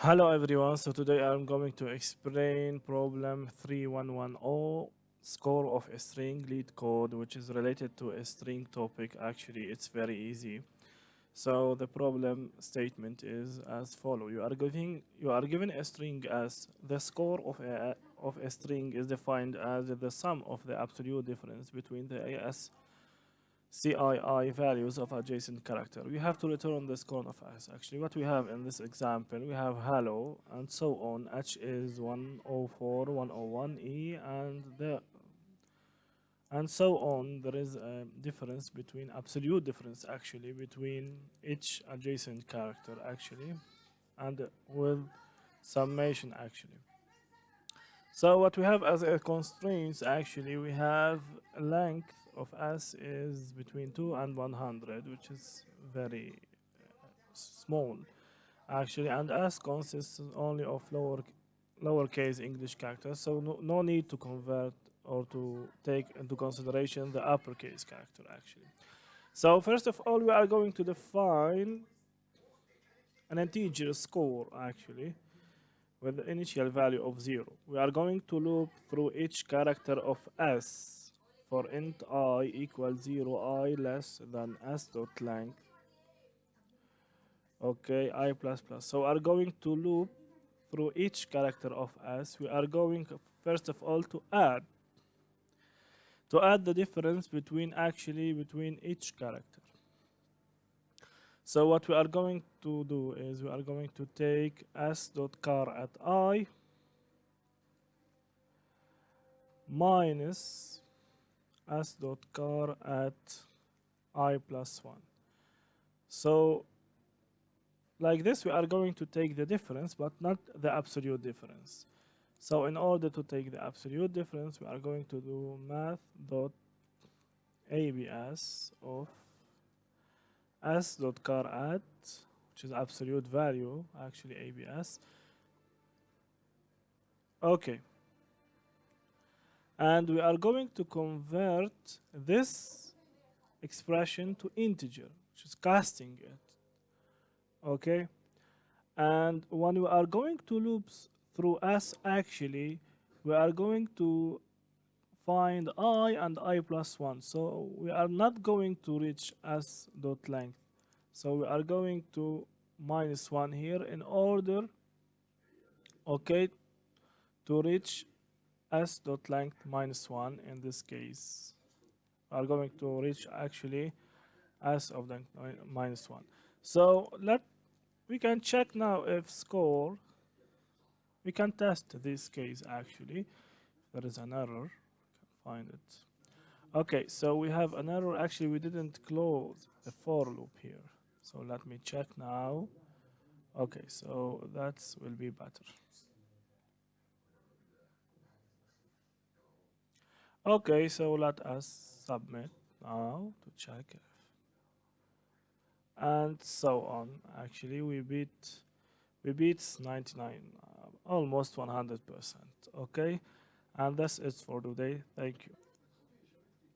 Hello everyone, so today I'm going to explain problem 3110, score of a string lead code, which is related to a string topic. Actually, it's very easy. So the problem statement is as follow. You are given a string as the score of a string is defined as the sum of the absolute difference between the CII values of adjacent character. We have to return the score of s. Actually, what we have in this example, we have hello and so on. H is 104, 101e, and so on. There is a difference between absolute difference actually between each adjacent character actually, and with summation actually. So what we have as a constraints actually, we have length of s is between 2 and 100, which is very small actually, and s consists only of lowercase English characters, so no need to convert or to take into consideration the uppercase character actually. So first of all, we are going to define an integer score actually with the initial value of 0. We are going to loop through each character of s for int I equals 0, I less than s dot length. Okay, I plus plus. So we are going to loop through each character of s. We are going first of all to add the difference between each character. So what we are going to do is we are going to take s dot char at I minus s dot char at I plus 1. So like this, we are going to take the difference, but not the absolute difference. So in order to take the absolute difference, we are going to do math dot abs of s dot char at, which is absolute value, actually abs. Okay. And we are going to convert this expression to integer, which is casting it. Okay. And when we are going to loops through s actually, we are going to find I and I plus 1. So we are not going to reach s dot length. So we are going to minus 1 here in order, okay, to reach s dot length minus 1 in this case. We are going to reach actually s of length minus 1. So we can check now if score, we can test this case actually. There is an error, find it. Okay, so we have an error. Actually, we didn't close the for loop here. So let me check now. Okay, so that will be better. Okay, so let us submit now to check if, and so on. Actually, we beat 99, almost 100%. Okay, and that's it for today. Thank you.